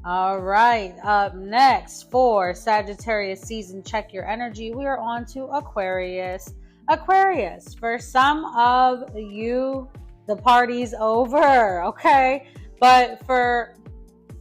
All right, up next for Sagittarius season, check your energy. We are on to Aquarius. Aquarius, for some of you, the party's over, okay? But for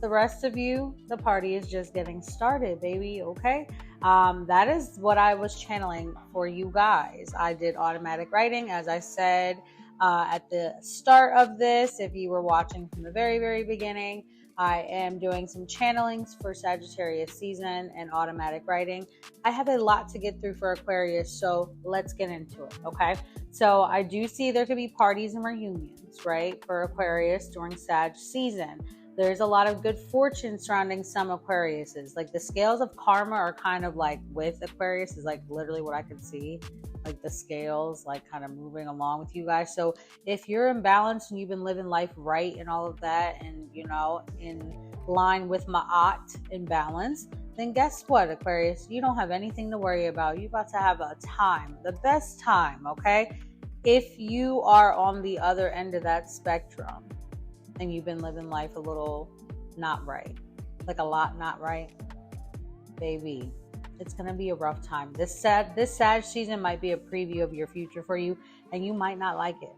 the rest of you, the party is just getting started, baby, okay? That is what I was channeling for you guys. I did automatic writing, as I said at the start of this. If you were watching from the very, very beginning, I am doing some channelings for Sagittarius season and automatic writing. I have a lot to get through for Aquarius, so let's get into it, okay? So I do see there could be parties and reunions, right, for Aquarius during Sag season. There's a lot of good fortune surrounding some Aquariuses. Like the scales of karma are kind of like with Aquarius is like literally what I could see. Like the scales like kind of moving along with you guys. So if you're in balance and you've been living life right and all of that and, you know, in line with Ma'at in balance, then guess what, Aquarius? You don't have anything to worry about. You're about to have a time, the best time, okay? If you are on the other end of that spectrum, and you've been living life a little not right, like a lot not right, baby, it's gonna be a rough time. This Sag season might be a preview of your future for you, and you might not like it.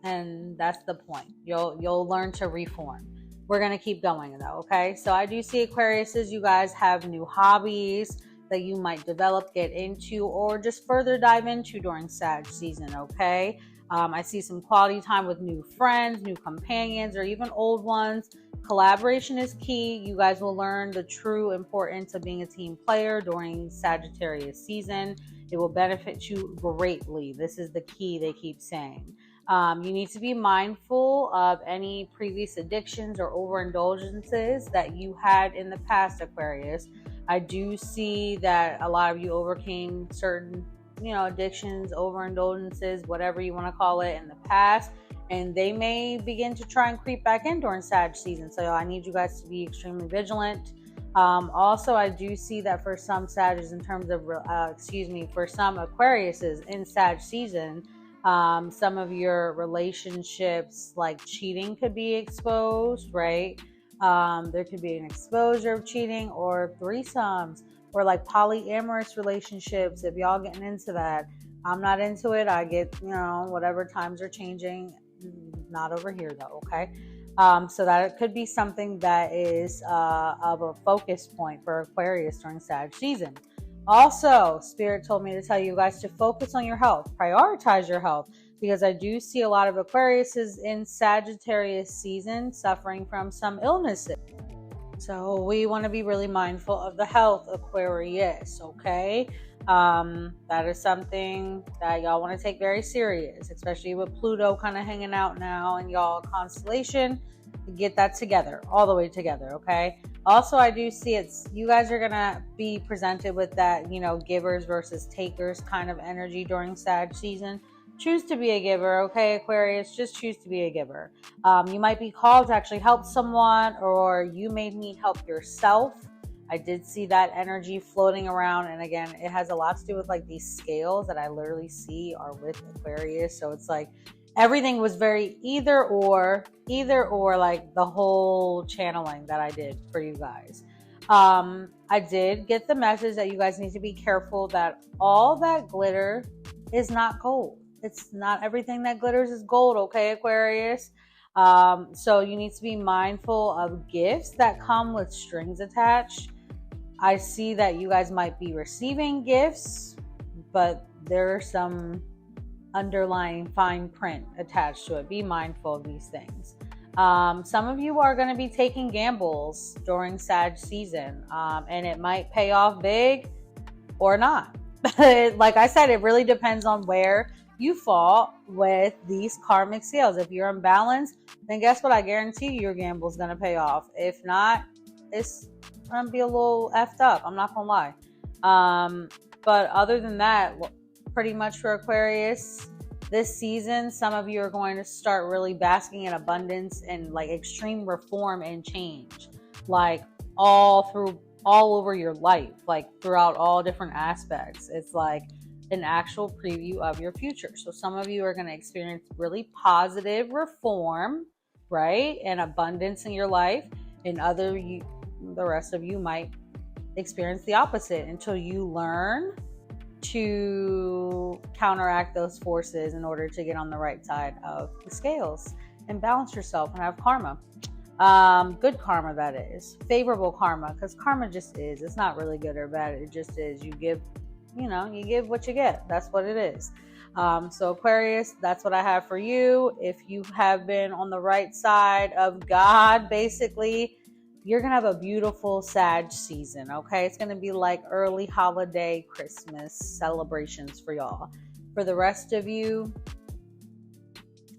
And that's the point. You'll learn to reform. We're gonna keep going though, okay? So I do see Aquariuses, you guys have new hobbies that you might develop, get into, or just further dive into during Sag season, okay? I see some quality time with new friends, new companions, or even old ones. Collaboration is key. You guys will learn the true importance of being a team player during Sagittarius season. It will benefit you greatly. This is the key they keep saying. You need to be mindful of any previous addictions or overindulgences that you had in the past, Aquarius. I do see that a lot of you overcame certain addictions, overindulgences, whatever you want to call it in the past, and they may begin to try and creep back in during Sag season. So I need you guys to be extremely vigilant. Also, I do see that for some Sagittarius in terms of, for some Aquariuses in Sag season, some of your relationships like cheating could be exposed, right? There could be an exposure of cheating or threesomes, or like polyamorous relationships, if y'all getting into that. I'm not into it. I get, whatever, times are changing. Not over here though, okay? So that could be something that is of a focus point for Aquarius during Sag season. Also, Spirit told me to tell you guys to focus on your health, prioritize your health, because I do see a lot of Aquariuses in Sagittarius season suffering from some illnesses. So we want to be really mindful of the health, Aquarius, okay? That is something that y'all want to take very serious, especially with Pluto kind of hanging out now in y'all constellation. Get that together, all the way together, okay? Also, I do see you guys are going to be presented with that, givers versus takers kind of energy during Sag season. Choose to be a giver, okay, Aquarius? Just choose to be a giver. You might be called to actually help someone, or you may need help yourself. I did see that energy floating around, and again, it has a lot to do with like these scales that I literally see are with Aquarius. So it's like everything was very either or, like the whole channeling that I did for you guys. I did get the message that you guys need to be careful that all that glitter is not gold. It's not everything that glitters is gold, okay, Aquarius? So you need to be mindful of gifts that come with strings attached. I see that you guys might be receiving gifts, but there are some underlying fine print attached to it. Be mindful of these things. Some of you are going to be taking gambles during Sag season, and it might pay off big or not. Like I said, it really depends on where you fall with these karmic scales. If you're imbalanced, then guess what? I guarantee you your gamble is going to pay off. If not, it's going to be a little effed up. I'm not going to lie. But other than that, pretty much for Aquarius, this season, some of you are going to start really basking in abundance and like extreme reform and change, like all over your life, like throughout all different aspects. It's like an actual preview of your future. So some of you are going to experience really positive reform, right? And abundance in your life. And the rest of you might experience the opposite until you learn to counteract those forces in order to get on the right side of the scales and balance yourself and have karma. Good karma, that is. Favorable karma, because karma just is. It's not really good or bad. It just is. You give what you get. That's what it is. So Aquarius, that's what I have for you. If you have been on the right side of God, basically, you're going to have a beautiful Sag season, okay? It's going to be like early holiday Christmas celebrations for y'all. For the rest of you,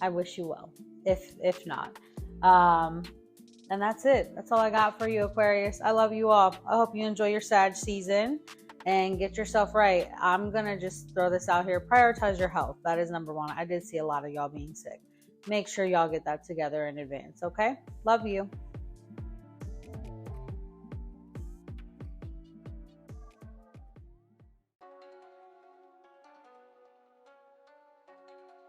I wish you well, if not. And that's it. That's all I got for you, Aquarius. I love you all. I hope you enjoy your Sag season and get yourself right. I'm going to just throw this out here. Prioritize your health. That is number one. I did see a lot of y'all being sick. Make sure y'all get that together in advance, okay? Love you.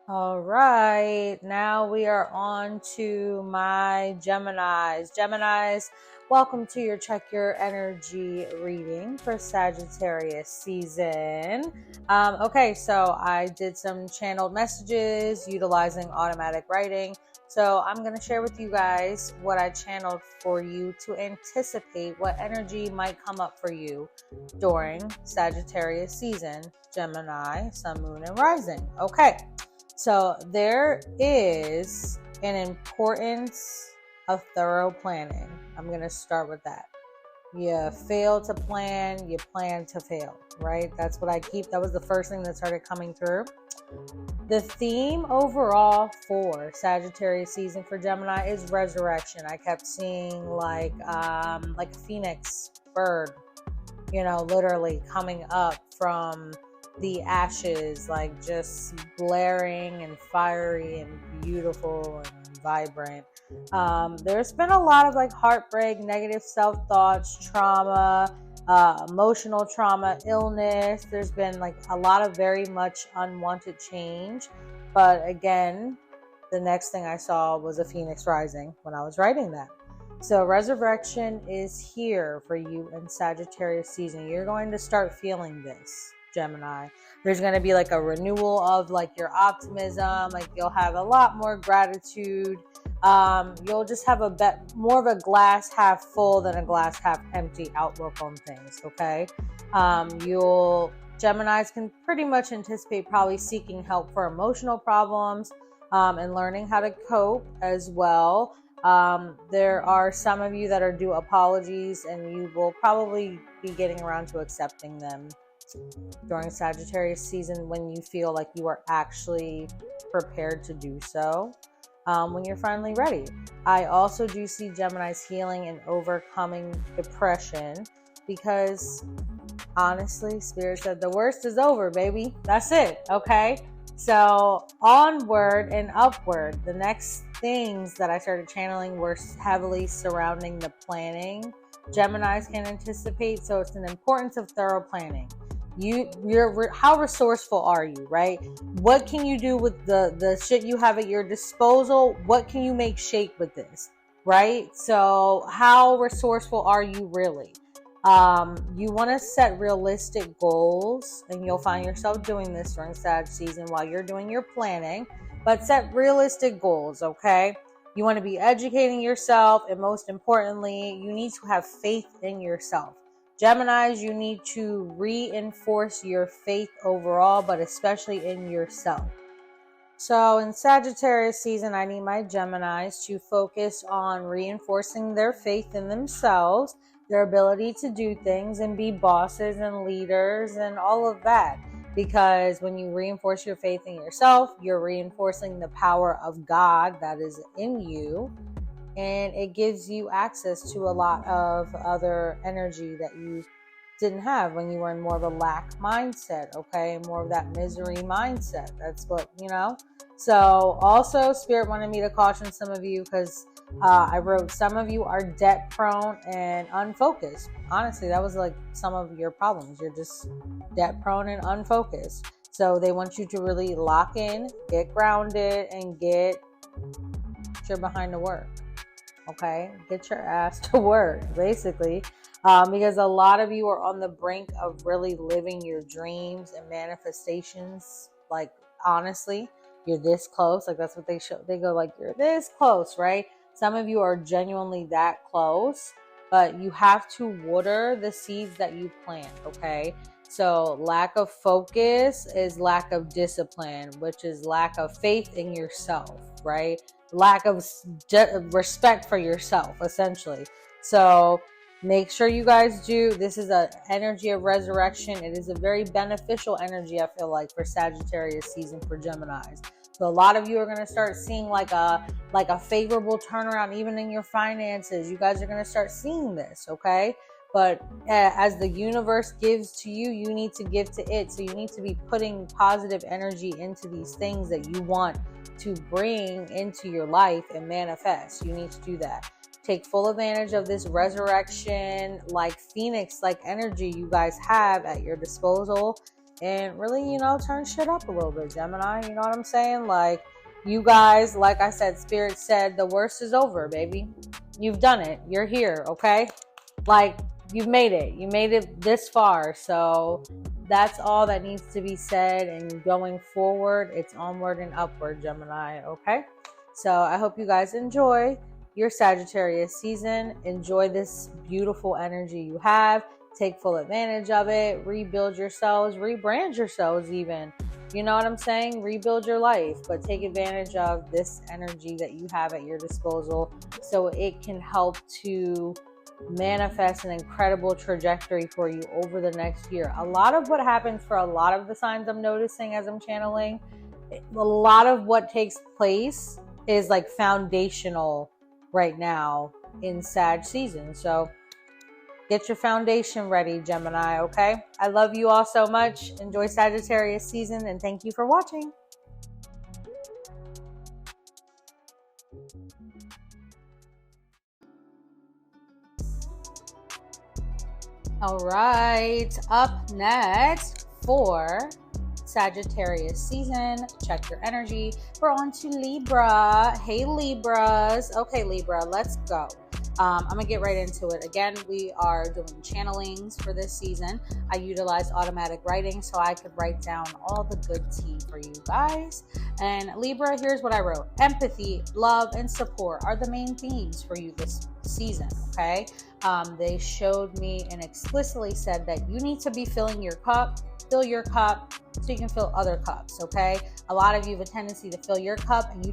All right, now we are on to my Geminis. Geminis, welcome to your Check Your Energy reading for Sagittarius season. Okay, so I did some channeled messages utilizing automatic writing. So I'm going to share with you guys what I channeled for you to anticipate what energy might come up for you during Sagittarius season, Gemini, Sun, Moon, and Rising. Okay. So there is an importance of thorough planning. I'm going to start with that. You fail to plan, you plan to fail, right? That's what that was the first thing that started coming through. The theme overall for Sagittarius season for Gemini is resurrection. I kept seeing like a phoenix bird, literally coming up from the ashes, like just blaring and fiery and beautiful and vibrant. There's been a lot of like heartbreak, negative self-thoughts, trauma, emotional trauma, illness. There's been like a lot of very much unwanted change. But again, the next thing I saw was a phoenix rising when I was writing that. So resurrection is here for you in Sagittarius season. You're going to start feeling this, Gemini. There's going to be like a renewal of like your optimism. Like you'll have a lot more gratitude. You'll just have more of a glass half full than a glass half empty outlook on things. Okay. Geminis can pretty much anticipate probably seeking help for emotional problems, and learning how to cope as well. There are some of you that are due apologies, and you will probably be getting around to accepting them during Sagittarius season when you feel like you are actually prepared to do so, when you're finally ready. I also do see Gemini's healing and overcoming depression because honestly, Spirit said the worst is over, baby. That's it, okay? So onward and upward. The next things that I started channeling were heavily surrounding the planning. Geminis can anticipate, so it's an importance of thorough planning. How resourceful are you, right? What can you do with the shit you have at your disposal? What can you make shape with this, right? So how resourceful are you really? You want to set realistic goals, and you'll find yourself doing this during Sag season while you're doing your planning, but set realistic goals, okay? You want to be educating yourself, and most importantly, you need to have faith in yourself. Geminis, you need to reinforce your faith overall, but especially in yourself. So in Sagittarius season, I need my Geminis to focus on reinforcing their faith in themselves, their ability to do things and be bosses and leaders and all of that. Because when you reinforce your faith in yourself, you're reinforcing the power of God that is in you. And it gives you access to a lot of other energy that you didn't have when you were in more of a lack mindset, okay? More of that misery mindset. That's what, So also, Spirit wanted me to caution some of you because I wrote, some of you are debt prone and unfocused. Honestly, that was like some of your problems. You're just debt prone and unfocused. So they want you to really lock in, get grounded, and get your behind the work. okay? Get your ass to work, basically. Because a lot of you are on the brink of really living your dreams and manifestations. Like, honestly, you're this close. Like, that's what they show. They go like, you're this close, right? Some of you are genuinely that close, but you have to water the seeds that you plant, okay? So lack of focus is lack of discipline, which is lack of faith in yourself, right? Lack of respect for yourself, essentially. So make sure you guys do. This is an energy of resurrection. It is a very beneficial energy, I feel like, for Sagittarius season for Geminis. So a lot of you are going to start seeing like a favorable turnaround, even in your finances. You guys are going to start seeing this, okay? But as the universe gives to you, you need to give to it. So you need to be putting positive energy into these things that you want to bring into your life and manifest. You need to do that. Take full advantage of this resurrection, like phoenix, like energy you guys have at your disposal. And really, turn shit up a little bit, Gemini. You know what I'm saying? Like, you guys, like I said, Spirit said, the worst is over, baby. You've done it. You're here, okay? Like, you've made it. You made it this far. So that's all that needs to be said. And going forward, it's onward and upward, Gemini, okay? So I hope you guys enjoy your Sagittarius season. Enjoy this beautiful energy you have. Take full advantage of it. Rebuild yourselves. Rebrand yourselves even. You know what I'm saying? Rebuild your life. But take advantage of this energy that you have at your disposal so it can help to manifest an incredible trajectory for you over the next year. A lot of what happens for a lot of the signs I'm noticing as I'm channeling, a lot of what takes place is like foundational right now in Sag season. So get your foundation ready, Gemini, okay? I love you all so much. Enjoy Sagittarius season, and thank you for watching. All right, up next for Sagittarius season, check your energy. We're on to Libra. Hey, Libras. Okay, Libra, let's go. I'm gonna get right into it. Again, we are doing channelings for this season. I utilized automatic writing so I could write down all the good tea for you guys. And Libra, here's what I wrote. Empathy, love, and support are the main themes for you this season, okay? They showed me and explicitly said that you need to be filling your cup, fill your cup so you can fill other cups, okay? A lot of you have a tendency to fill your cup and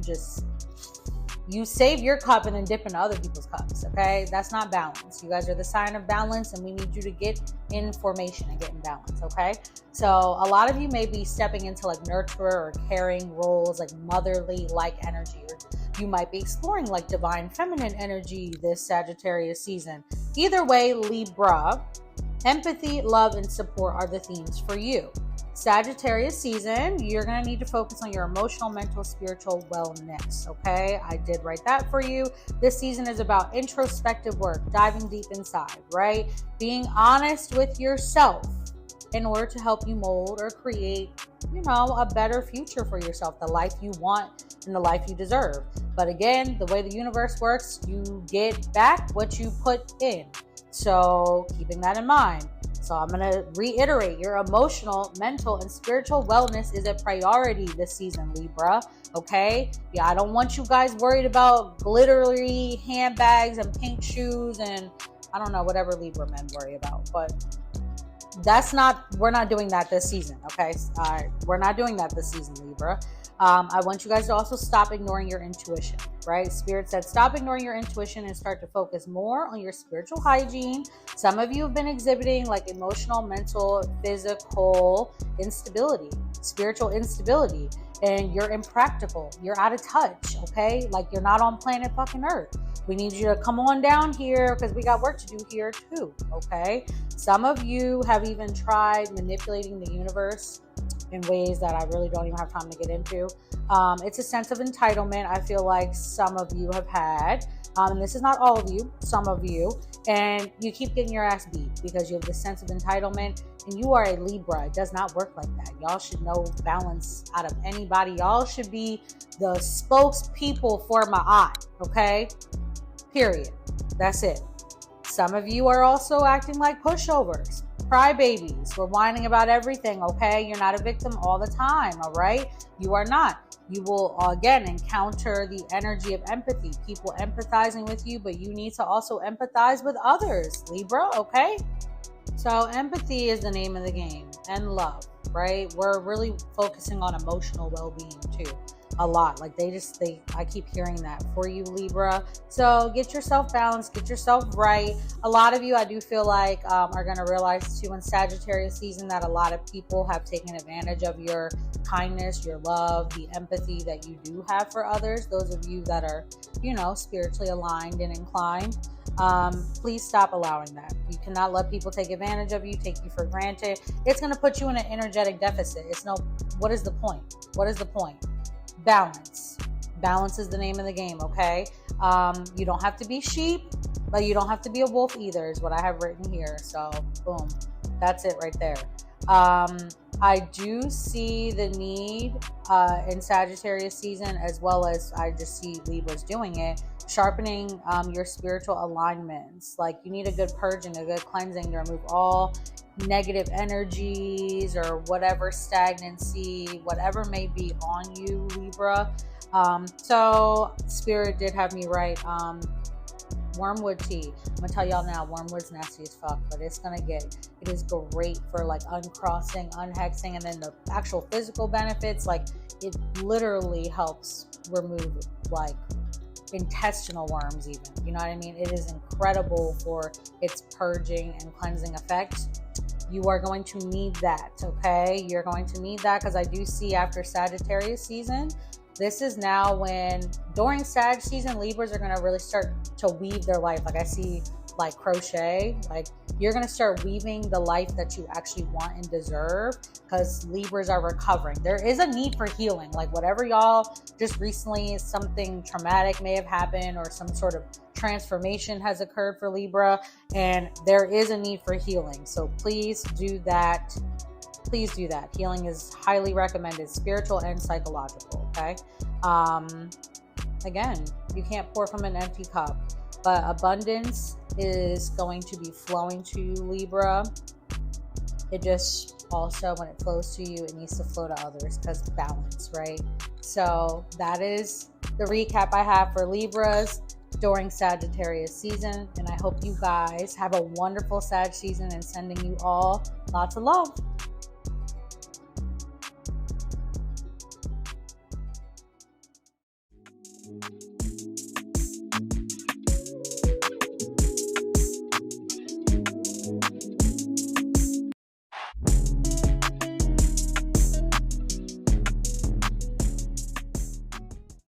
you save your cup and then dip into other people's cups, okay? That's not balance. You guys are the sign of balance, and we need you to get in formation and get in balance, okay? So a lot of you may be stepping into like nurturer or caring roles, like motherly like energy, or you might be exploring like divine feminine energy this Sagittarius season. Either way, Libra, empathy, love, and support are the themes for you. Sagittarius season, you're going to need to focus on your emotional, mental, spiritual wellness, okay? I did write that for you. This season is about introspective work, diving deep inside, right? Being honest with yourself in order to help you mold or create, a better future for yourself, the life you want and the life you deserve. But again, the way the universe works, you get back what you put in. So keeping that in mind. So I'm going to reiterate, your emotional, mental, and spiritual wellness is a priority this season, Libra, okay? Yeah, I don't want you guys worried about glittery handbags and pink shoes and I don't know, whatever Libra men worry about. But we're not doing that this season, okay? We're not doing that this season, Libra. I want you guys to also stop ignoring your intuition, right? Spirit said stop ignoring your intuition and start to focus more on your spiritual hygiene. Some of you have been exhibiting like emotional, mental, physical instability, spiritual instability, and you're impractical. You're out of touch, okay? Like you're not on planet fucking Earth. We need you to come on down here because we got work to do here too, okay? Some of you have even tried manipulating the universe in ways that I really don't even have time to get into. It's a sense of entitlement I feel like some of you have had. And this is not all of you, some of you. And you keep getting your ass beat because you have this sense of entitlement. And you are a Libra. It does not work like that. Y'all should know balance out of anybody. Y'all should be the spokespeople for my eye, okay? Period. That's it. Some of you are also acting like pushovers, crybabies. We're whining about everything, okay? You're not a victim all the time, all right? You are not. You will, again, encounter the energy of empathy, people empathizing with you, but you need to also empathize with others, Libra, okay? So empathy is the name of the game, and love, right? We're really focusing on emotional well-being too. A lot. Like I keep hearing that for you, Libra. So get yourself balanced, get yourself right. A lot of you, I do feel like, are going to realize too in Sagittarius season that a lot of people have taken advantage of your kindness, your love, the empathy that you do have for others. Those of you that are, spiritually aligned and inclined. Please stop allowing that. You cannot let people take advantage of you, take you for granted. It's going to put you in an energetic deficit. What is the point? What is the point? Balance. Balance is the name of the game, okay? You don't have to be sheep, but you don't have to be a wolf either, is what I have written here. So, boom. That's it right there. I do see the need in Sagittarius season, as well as I just see Libras doing it, sharpening your spiritual alignments. Like you need a good purging, a good cleansing to remove all negative energies or whatever stagnancy, whatever may be on you, Libra. So Spirit did have me write wormwood tea. I'm gonna tell y'all now, wormwood's nasty as fuck, but it is great for like uncrossing, unhexing, and then the actual physical benefits, like it literally helps remove like intestinal worms even, you know what I mean? It is incredible for its purging and cleansing effect. You are going to need that, okay? You're going to need that because I do see after Sagittarius season, this is now when, during Sag season, Libras are going to really start to weave their life. Like I see like crochet, like you're going to start weaving the life that you actually want and deserve because Libras are recovering. There is a need for healing. Like whatever y'all just recently, something traumatic may have happened or some sort of transformation has occurred for Libra, and there is a need for healing. So please do that. Please do that. Healing is highly recommended, spiritual and psychological, okay? Again, you can't pour from an empty cup, but abundance is going to be flowing to you, Libra. It just also, when it flows to you, it needs to flow to others because balance, right? So that is the recap I have for Libras during Sagittarius season, and I hope you guys have a wonderful Sag season and sending you all lots of love.